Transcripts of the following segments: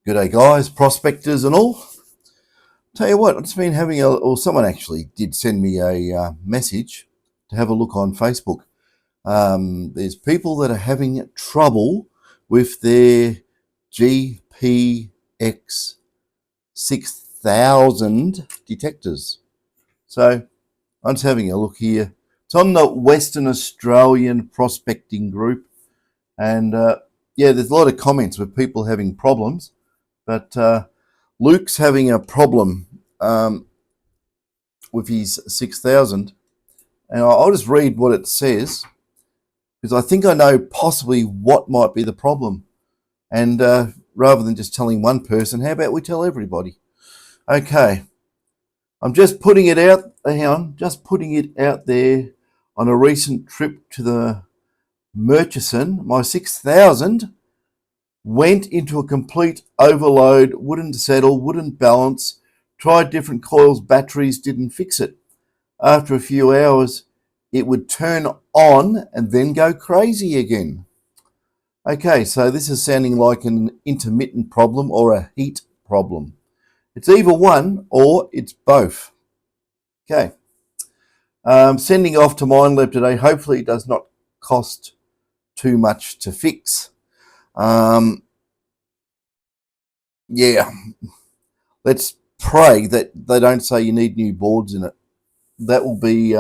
G'day guys, prospectors and all. Tell you what, I've just been having someone actually did send me a message to have a look on Facebook. There's people that are having trouble with their GPX-6000 detectors. So I'm just having a look here. It's on the Western Australian prospecting group, and yeah, there's a lot of comments with people having problems. But Luke's having a problem with his 6000, and I'll just read what it says because I think I know possibly what might be the problem. And rather than just telling one person, how about we tell everybody? Okay, I'm just putting it out. Hang on, just putting it out there. On a recent trip to the Murchison, my 6000 went into a complete overload, wouldn't settle, wouldn't balance, tried different coils, batteries, didn't fix it. After a few hours, it would turn on and then go crazy again. Okay, so this is sounding like an intermittent problem or a heat problem. It's either one or it's both. Okay, sending off to Minelab today. Hopefully it does not cost too much to fix. Yeah, let's pray that they don't say you need new boards in it. That will be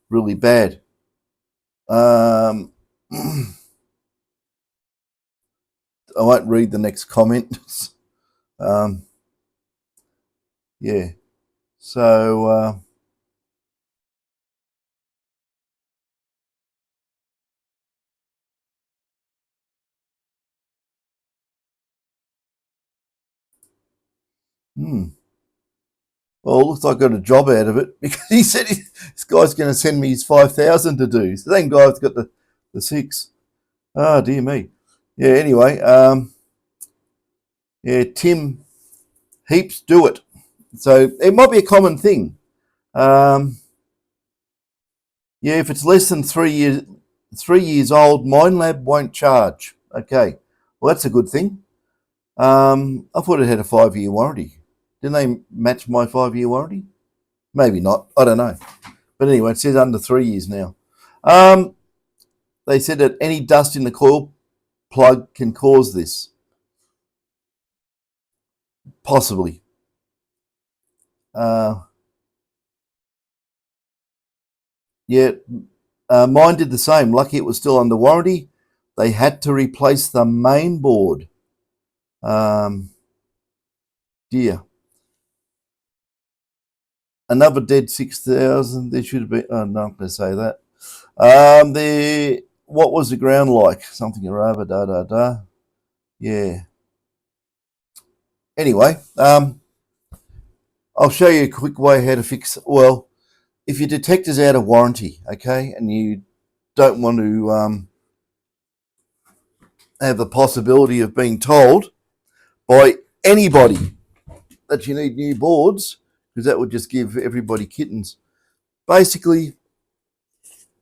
really bad. I won't read the next comment. Yeah, so well, it looks like I got a job out of it because he said this guy's going to send me his 5,000 to do. So that guy's got the 6. Oh, dear me. Yeah, anyway, yeah, Tim Heaps do it. So it might be a common thing. Yeah, if it's less than 3 years old, Minelab won't charge. Okay, well, that's a good thing. I thought it had a 5-year warranty. Didn't they match my 5-year warranty? Maybe not. I don't know. But anyway, it says under 3 years now. They said that any dust in the coil plug can cause this. Possibly. Yeah, mine did the same. Lucky it was still under warranty. They had to replace the main board. Dear. Another dead 6000. There should have been. Oh, no, I'm going to say that. What was the ground like? Something or other. Da da da. Yeah. Anyway, I'll show you a quick way how to fix. Well, if your detector's out of warranty, okay, and you don't want to have the possibility of being told by anybody that you need new boards, because that would just give everybody kittens. Basically,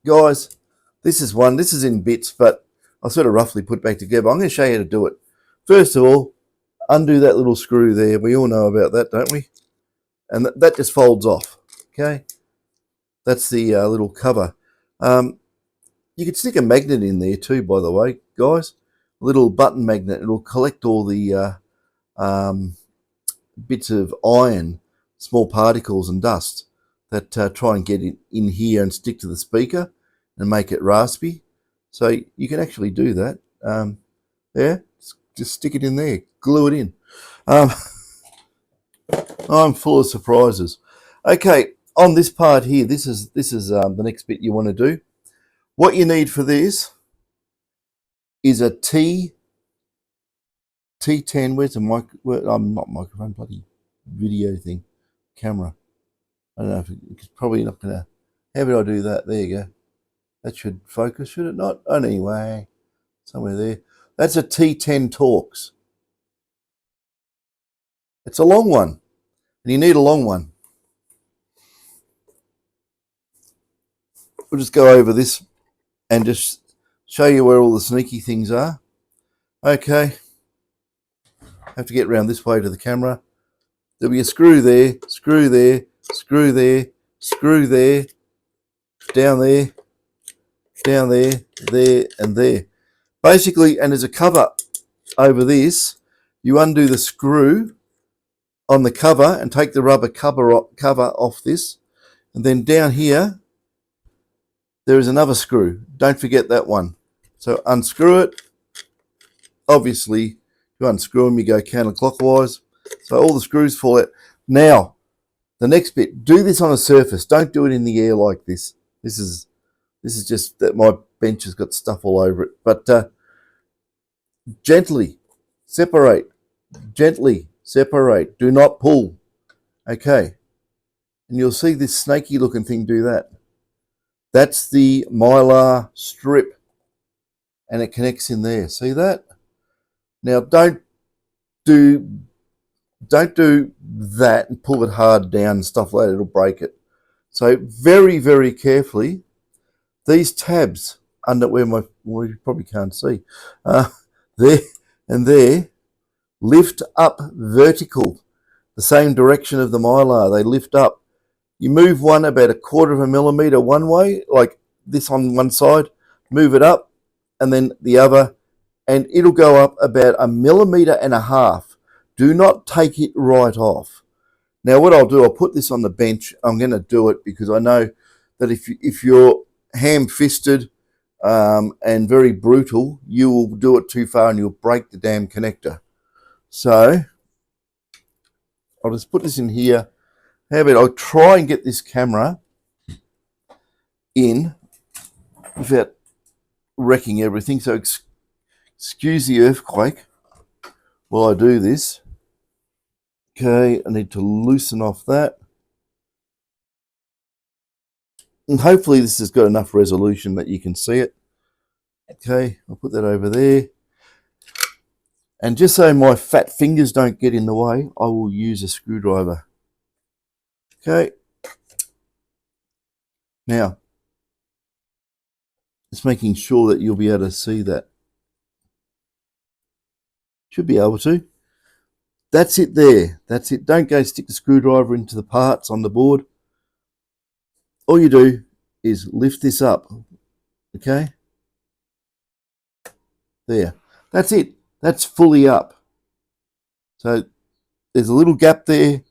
guys, this is in bits, but I'll sort of roughly put back together. I'm going to show you how to do it. First of all, undo that little screw there. We all know about that, don't we? And that just folds off, okay? That's the little cover. You could stick a magnet in there too, by the way, guys. A little button magnet. It'll collect all the bits of iron, small particles and dust that try and get in here and stick to the speaker and make it raspy. So you can actually do that. Yeah, just stick it in there, glue it in. I'm full of surprises. Okay, on this part here, this is the next bit you want to do. What you need for this is a T10. Where's the mic? I'm not microphone, bloody video thing, camera. I don't know if it's probably not gonna. How would I do that? There you go. That should focus, should it not? Oh, anyway, somewhere there. That's a T10 Torx. It's a long one, and you need a long one. We'll just go over this and just show you where all the sneaky things are. Okay. have to get around this way to the camera. There'll be a screw there, screw there, screw there, screw there, down there, down there, there, and there. Basically, and there's a cover over this. You undo the screw on the cover and take the rubber cover off this. And then down here, there is another screw. Don't forget that one. So unscrew it. Obviously, you unscrew them, you go counterclockwise. So all the screws fall out. Now, the next bit, do this on a surface. Don't do it in the air like this. This is just that my bench has got stuff all over it. But gently separate. Gently separate. Do not pull. Okay. And you'll see this snaky looking thing do that. That's the mylar strip. And it connects in there. See that? Now don't do that and pull it hard down and stuff like that. It'll break it. So very, very carefully, these tabs under where well, you probably can't see, there and there, lift up vertical, the same direction of the mylar. They lift up. You move one about 1/4 millimeter one way, like this on one side, move it up, and then the other, and it'll go up about 1.5 millimeters. Do not take it right off. Now what I'll do, I'll put this on the bench. I'm going to do it because I know that if you're ham-fisted and very brutal, you will do it too far and you'll break the damn connector. So I'll just put this in here. How about I'll try and get this camera in without wrecking everything. So excuse the earthquake while I do this. Okay, I need to loosen off that. And hopefully this has got enough resolution that you can see it. Okay, I'll put that over there. And just so my fat fingers don't get in the way, I will use a screwdriver. Okay. Now, just making sure that you'll be able to see that. Should be able to. That's it there. That's it. Don't go stick the screwdriver into the parts on the board. All you do is lift this up. Okay? There. That's it. That's fully up. So there's a little gap there,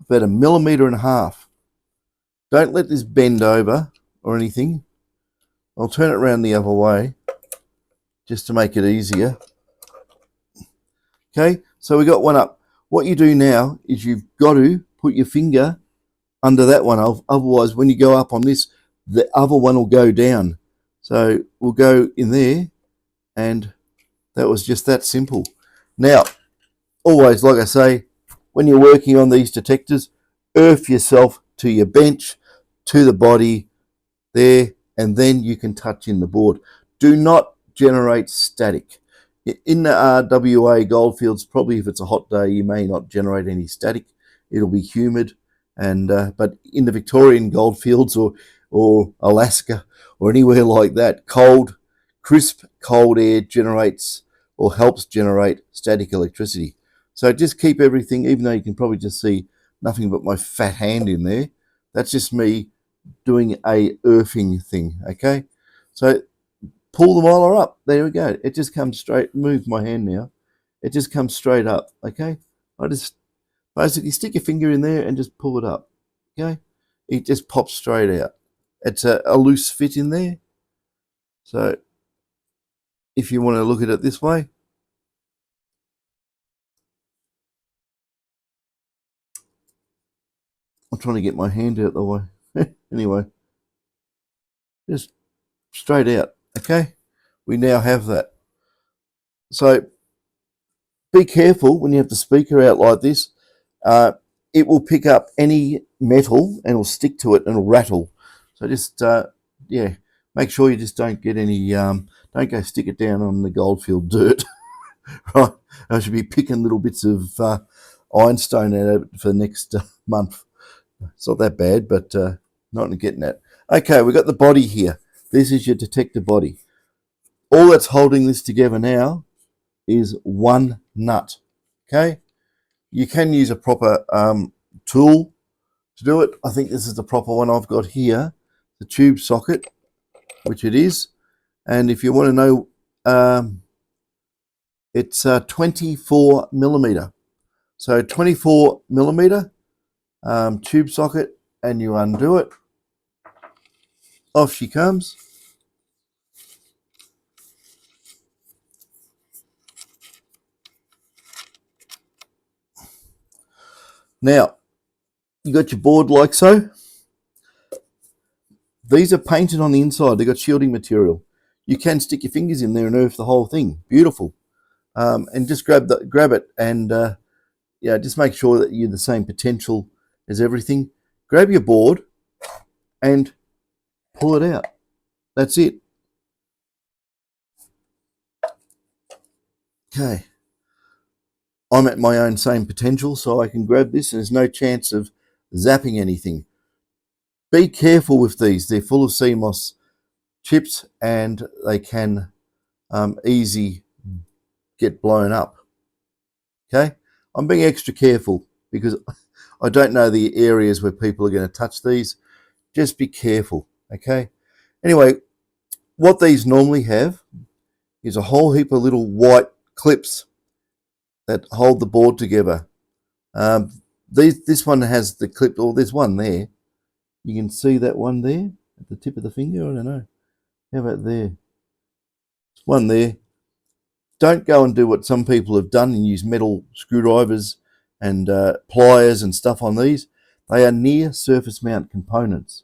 about 1.5 millimeters. Don't let this bend over or anything. I'll turn it around the other way just to make it easier. Okay, so we got one up. What you do now is you've got to put your finger under that one. Otherwise, when you go up on this, the other one will go down. So we'll go in there, and that was just that simple. Now, always, like I say, when you're working on these detectors, earth yourself to your bench, to the body there, and then you can touch in the board. Do not generate static. In the RWA goldfields, probably if it's a hot day, you may not generate any static. It'll be humid. And but in the Victorian goldfields or Alaska or anywhere like that, cold, crisp, cold air generates or helps generate static electricity. So just keep everything, even though you can probably just see nothing but my fat hand in there. That's just me doing a earthing thing, okay? So pull the mylar up. There we go. It just comes straight. Move my hand now. It just comes straight up, okay? I just basically stick your finger in there and just pull it up, okay? It just pops straight out. It's a loose fit in there. So if you want to look at it this way, I'm trying to get my hand out the way. Anyway, just straight out, okay? We now have that. So be careful when you have the speaker out like this. It will pick up any metal and will stick to it and it'll rattle. So just, yeah, make sure you just don't get any, don't go stick it down on the goldfield dirt. Right? I should be picking little bits of ironstone out of it for the next month. It's not that bad, but not getting that. Okay, we've got the body here. This is your detector body. All that's holding this together now is one nut. Okay, you can use a proper tool to do it. I think this is the proper one I've got here, the tube socket, which it is. And if you want to know, it's 24 millimeter. So 24 millimeter tube socket, and you undo it. Off she comes. Now, you got your board like so. These are painted on the inside. They've got shielding material. You can stick your fingers in there and earth the whole thing. Beautiful. And just grab it, and yeah, just make sure that you're the same potential as everything. Grab your board and pull it out. That's it. Okay. I'm at my own same potential, so I can grab this, and there's no chance of zapping anything. Be careful with these. They're full of CMOS chips, and they can easy get blown up. Okay, I'm being extra careful because I don't know the areas where people are going to touch these. Just be careful. Okay. Anyway, what these normally have is a whole heap of little white clips that hold the board together. This one has the clip, or there's one there. You can see that one there at the tip of the finger. I don't know. How about there? One there. Don't go and do what some people have done and use metal screwdrivers and pliers and stuff on these. They are near surface mount components.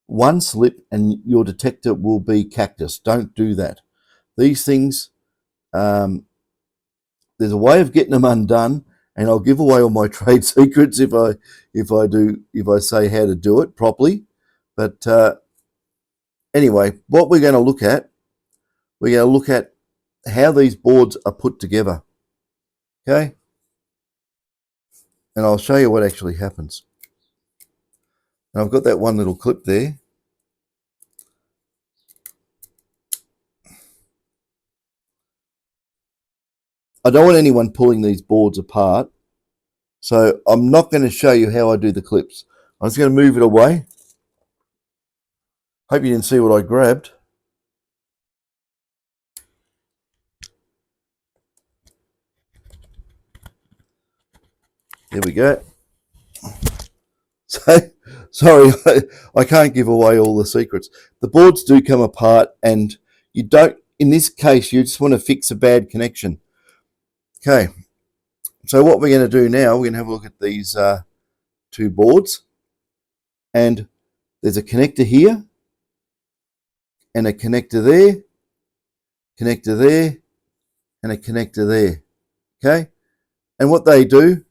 One slip and your detector will be cactus. Don't do that. These things, there's a way of getting them undone, and I'll give away all my trade secrets if I say how to do it properly. But anyway, what we're going to look at how these boards are put together. Okay? And I'll show you what actually happens. And I've got that one little clip there. I don't want anyone pulling these boards apart, so I'm not going to show you how I do the clips. I'm just going to move it away. Hope you didn't see what I grabbed. There we go. So, sorry, I can't give away all the secrets. The boards do come apart, and you don't, in this case, you just want to fix a bad connection. Okay, so what we're going to do now, we're going to have a look at these two boards, and there's a connector here, and a connector there, and a connector there. Okay, and what they do,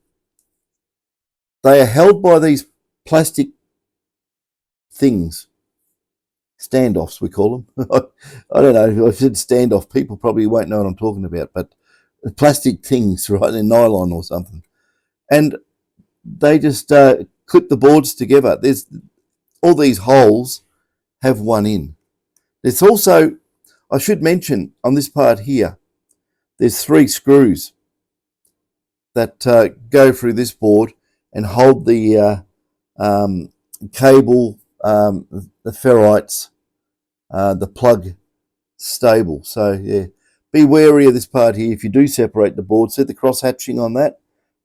they are held by these plastic things, standoffs we call them. I don't know, if I said standoff, people probably won't know what I'm talking about, but plastic things, right, in nylon or something. And they just clip the boards together. There's all these holes have one in. There's also, I should mention on this part here, there's 3 screws that go through this board and hold the cable, the ferrites, the plug stable. So yeah, be wary of this part here. If you do separate the board, see the cross hatching on that?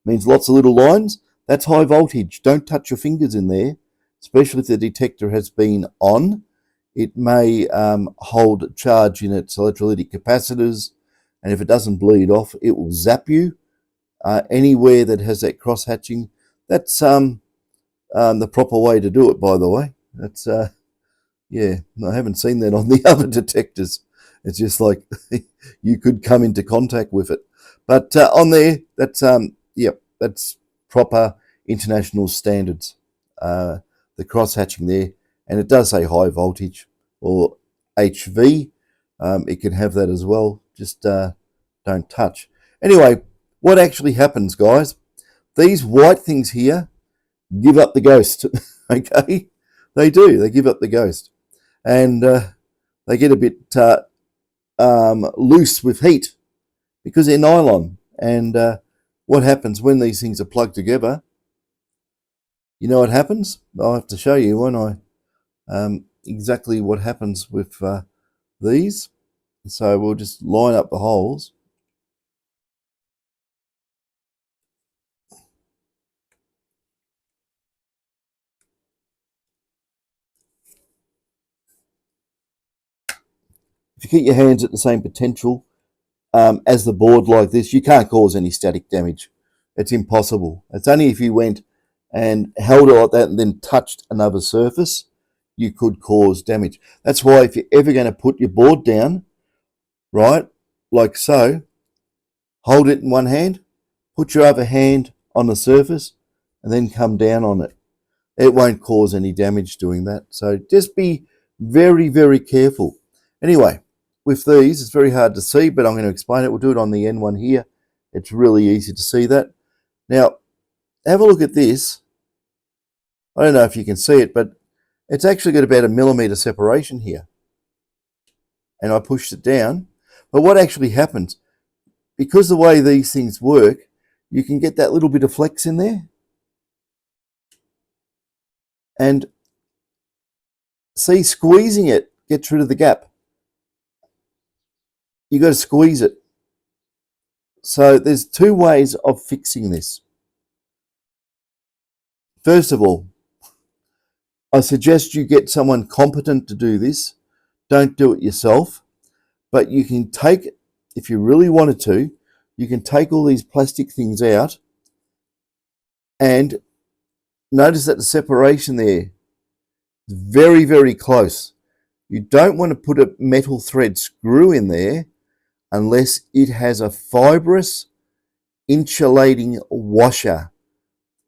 Means lots of little lines. That's high voltage. Don't touch your fingers in there, especially if the detector has been on. It may hold charge in its electrolytic capacitors, and if it doesn't bleed off, it will zap you. Anywhere that has that cross hatching, that's the proper way to do it, by the way. That's yeah, I haven't seen that on the other detectors. It's just like you could come into contact with it. But on there, that's yep, that's proper international standards. The cross hatching there, and it does say high voltage or HV. It can have that as well. Just don't touch. Anyway, what actually happens, guys? These white things here give up the ghost. Okay, they do. They give up the ghost, and they get a bit loose with heat because they're nylon, and what happens when these things are plugged together. You know what happens? I'll have to show you, won't I? Exactly what happens with these. So we'll just line up the holes. If you keep your hands at the same potential as the board like this, you can't cause any static damage. It's impossible. It's only if you went and held it like that and then touched another surface, you could cause damage. That's why if you're ever going to put your board down, right, like so, hold it in one hand, put your other hand on the surface, and then come down on it. It won't cause any damage doing that. So just be very, very careful. Anyway, with these, it's very hard to see, but I'm going to explain it. We'll do it on the end one here. It's really easy to see that. Now, have a look at this. I don't know if you can see it, but it's actually got about 1 millimeter separation here. And I pushed it down. But what actually happens, because the way these things work, you can get that little bit of flex in there. And see, squeezing it gets rid of the gap. You got to squeeze it. So there's 2 ways of fixing this. First of all, I suggest you get someone competent to do this. Don't do it yourself. But you can take, if you really wanted to, you can take all these plastic things out and notice that the separation there is very, very close. You don't want to put a metal thread screw in there unless it has a fibrous insulating washer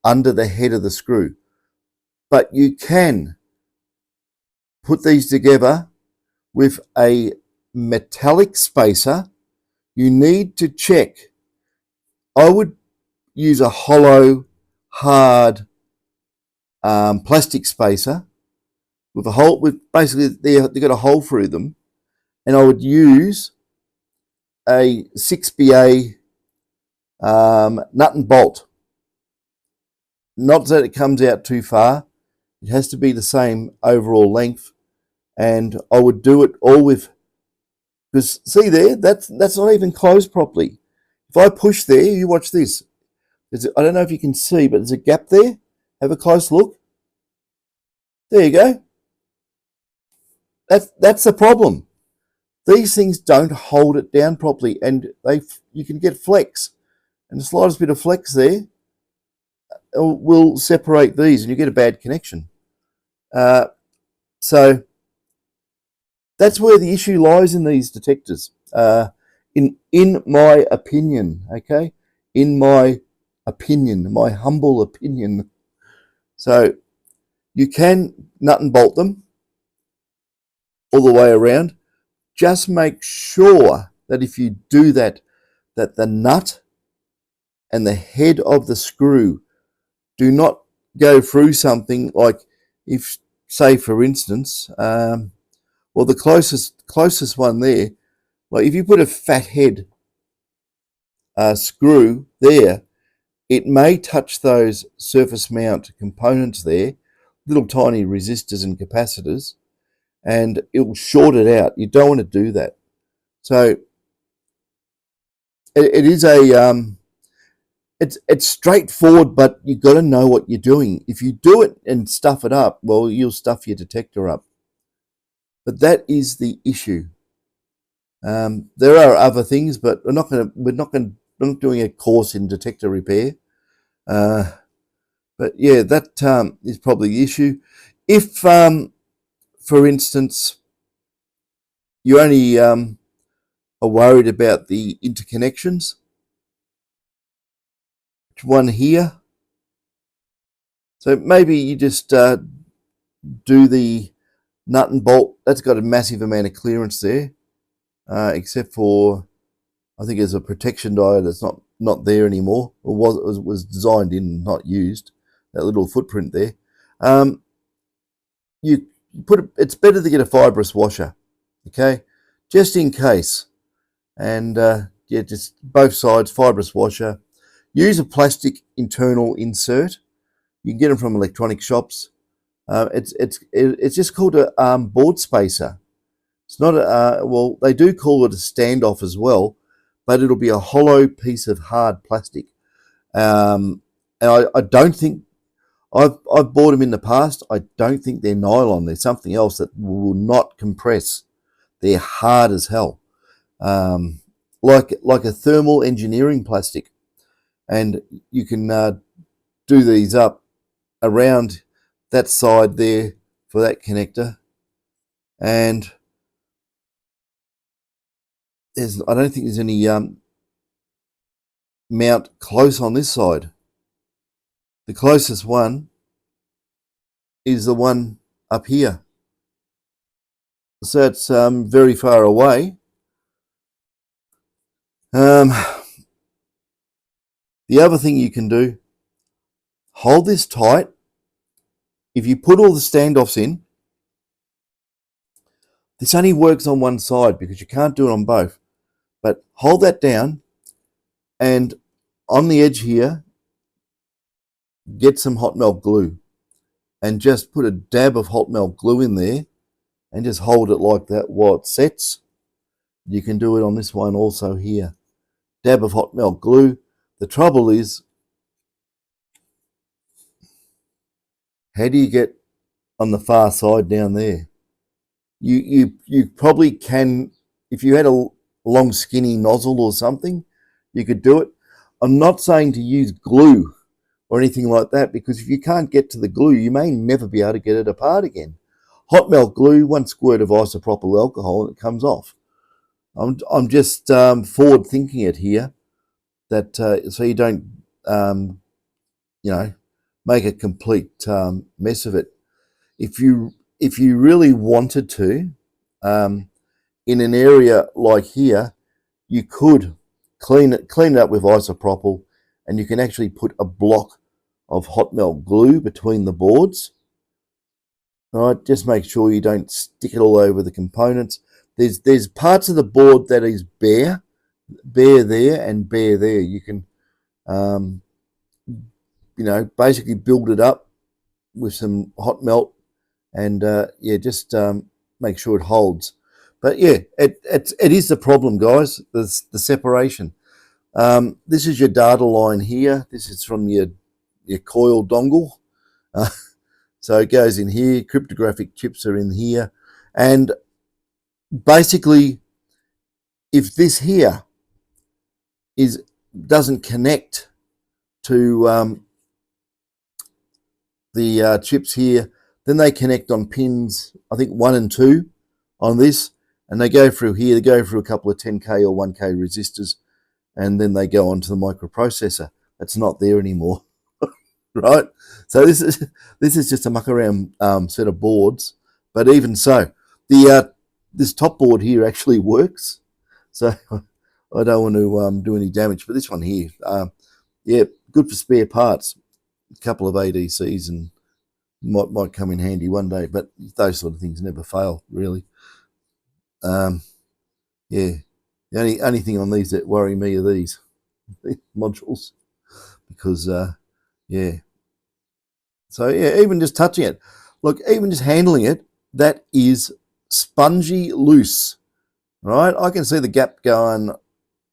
under the head of the screw. But you can put these together with a metallic spacer. You need to check. I would use a hollow, hard plastic spacer with a hole. With basically, they've got a hole through them, and I would use a 6BA nut and bolt. Not that it comes out too far. It has to be the same overall length, and I would do it all with. Because see there, that's not even closed properly. If I push there, you watch this. I don't know if you can see, but there's a gap there. Have a close look. There you go. That's the problem. These things don't hold it down properly, and you can get flex, and the slightest bit of flex there will separate these, and you get a bad connection. So that's where the issue lies in these detectors. In my opinion, okay, in my opinion, my humble opinion. So you can nut and bolt them all the way around. Just make sure that if you do that, that the nut and the head of the screw do not go through something like, if, say for instance, well, the closest one there, like if you put a fat head screw there, it may touch those surface mount components there, little tiny resistors and capacitors, and it will short it out. You don't want to do that. So it is a it's straightforward, but you've got to know what you're doing. If you do it and stuff it up, well, you'll stuff your detector up. But that is the issue. There are other things, but we're not doing a course in detector repair. But yeah, that is probably the issue. If, for instance, you only are worried about the interconnections, one here. So maybe you just do the nut and bolt. That's got a massive amount of clearance there, except for, I think there's a protection diode that's not there anymore, or was designed in, not used. That little footprint there. You put it's better to get a fibrous washer, okay, just in case. And yeah, just both sides, fibrous washer. use a plastic internal insert. You can get them from electronic shops. It's just called a board spacer. It's not a, well, they do call it a standoff as well, but it'll be a hollow piece of hard plastic. And I don't think, I've bought them in the past. I don't think they're nylon. They're something else that will not compress. They're hard as hell, like a thermal engineering plastic. And you can do these up around that side there for that connector. And I don't think there's any mount close on this side. The closest one is the one up here. So it's very far away. The other thing you can do, hold this tight. If you put all the standoffs in, this only works on one side because you can't do it on both. But hold that down, and on the edge here, get some hot melt glue and just put a dab of hot melt glue in there and just hold it like that while it sets. You can do it on this one also here. Dab of hot melt glue. The trouble is, how do you get on the far side down there? You probably can, if you had a long skinny nozzle or something, you could do it. I'm not saying to use glue or anything like that, because if you can't get to the glue, you may never be able to get it apart again. Hot melt glue, 1 squirt of isopropyl alcohol, and it comes off. I'm just forward thinking it here, that so you don't make a complete mess of it. If you really wanted to, in an area like here, you could clean it up with isopropyl, and you can actually put a block of hot melt glue between the boards. All right, just make sure you don't stick it all over the components. There's parts of the board that is bare there and bare there. You can basically build it up with some hot melt, and just make sure it holds. But yeah, it is the problem, guys. The separation. This is your data line here. This is from your coil dongle. So it goes in here. Cryptographic chips are in here, and basically, if this here doesn't connect to the chips here, then they connect on pins, I think 1 and 2 on this, and they go through here. They go through a couple of 10K or 1K resistors, and then they go onto the microprocessor. That's not there anymore, right? So this is just a muck around set of boards. But even so, this top board here actually works. So I don't want to do any damage. But this one here, yeah, good for spare parts. A couple of ADCs and might come in handy one day. But those sort of things never fail, really. Yeah, the only thing on these that worry me are these modules, because yeah. So yeah, even just touching it, look, even just handling it, that is spongy loose, right? I can see the gap going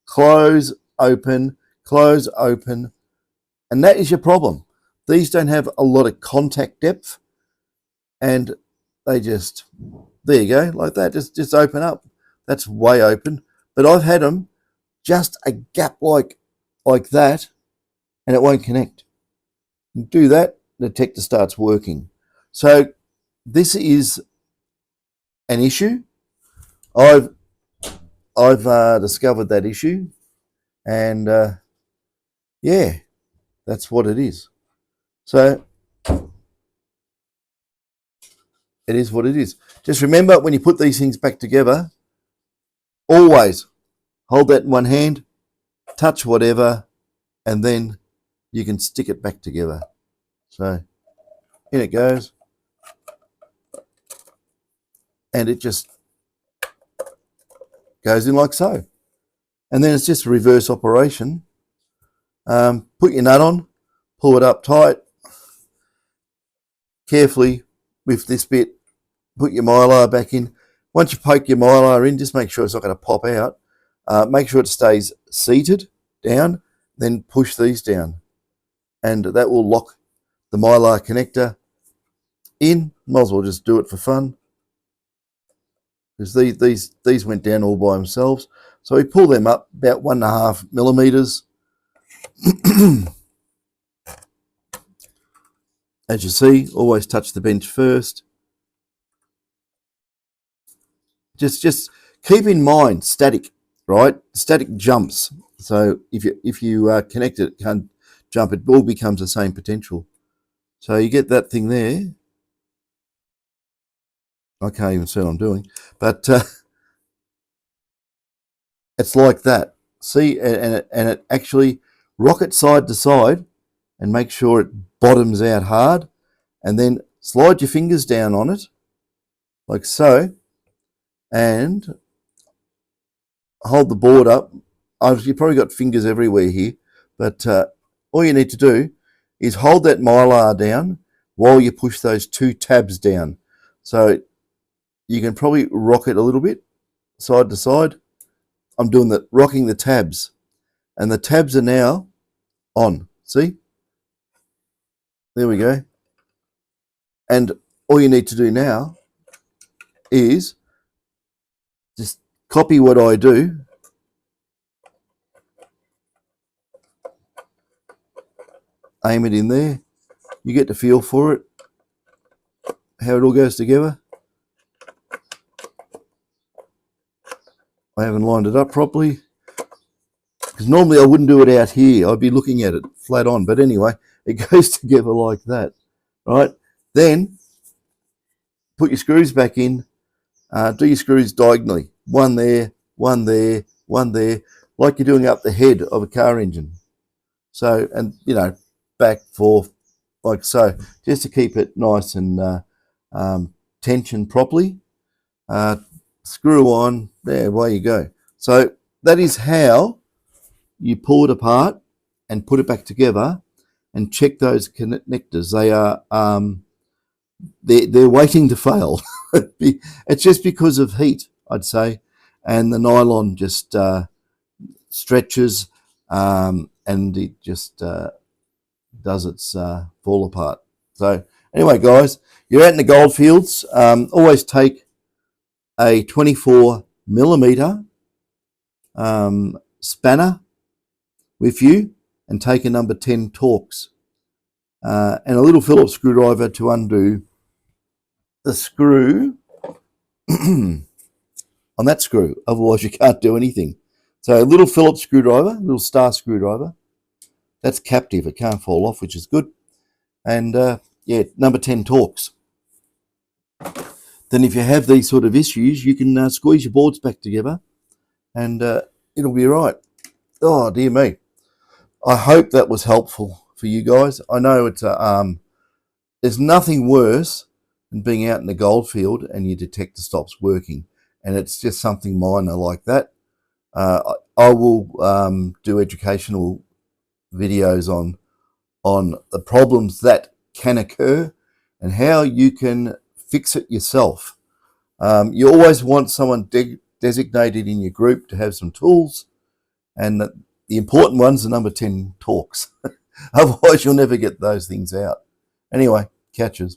close, open, and that is your problem. These don't have a lot of contact depth, and they just, there you go, like that, just open up. That's way open. But I've had them just a gap like that, and it won't connect. You do that, the detector starts working. So this is an issue. I've discovered that issue, and yeah, that's what it is. So it is what it is. Just remember, when you put these things back together, always hold that in one hand, touch whatever, and then you can stick it back together. So in it goes, and it just goes in like so. And then it's just a reverse operation. Put your nut on, pull it up tight, carefully with this bit, put your mylar back in. Once you poke your mylar in, just make sure it's not going to pop out. Make sure it stays seated down, then push these down. And that will lock the mylar connector in. Might as well just do it for fun, because these went down all by themselves. So we pull them up about 1.5 millimeters. As you see, always touch the bench first. Just keep in mind static, right? Static jumps. So if you connect it, it can't jump. It all becomes the same potential. So you get that thing there. I can't even see what I'm doing, but it's like that. See, and it actually rock it side to side and make sure it bottoms out hard, and then slide your fingers down on it like so, and hold the board up. You've probably got fingers everywhere here, but all you need to do is hold that mylar down while you push those 2 tabs down. So you can probably rock it a little bit side to side. I'm doing that, rocking the tabs, and the tabs are now on. See? There we go. And all you need to do now is just copy what I do. Aim it in there. You get the feel for it, how it all goes together. I haven't lined it up properly, because normally I wouldn't do it out here. I'd be looking at it flat on. But anyway, it goes together like that, right? Then put your screws back in. Do your screws diagonally. One there, one there, one there, like you're doing up the head of a car engine. So, and back, forth, like so, just to keep it nice and tensioned properly. Screw on, there, away you go. So that is how you pull it apart and put it back together, and check those connectors. They are they're waiting to fail. It's just because of heat, I'd say, and the nylon just stretches, and it just does its fall apart. So anyway, guys, you're out in the goldfields. Always take a 24 millimeter spanner with you, and take a number 10 Torx and a little Phillips screwdriver to undo the screw on that screw. Otherwise, you can't do anything. So a little Phillips screwdriver, a little star screwdriver. That's captive. It can't fall off, which is good. And yeah, number 10 Torx. Then if you have these sort of issues, you can squeeze your boards back together, and it'll be right. Oh, dear me. I hope that was helpful for you guys. I know it's there's nothing worse than being out in the goldfield and your detector stops working, and it's just something minor like that. I will do educational videos on the problems that can occur and how you can fix it yourself. You always want someone designated in your group to have some tools, and the important ones are number 10 Torx. Otherwise, you'll never get those things out. Anyway, catches.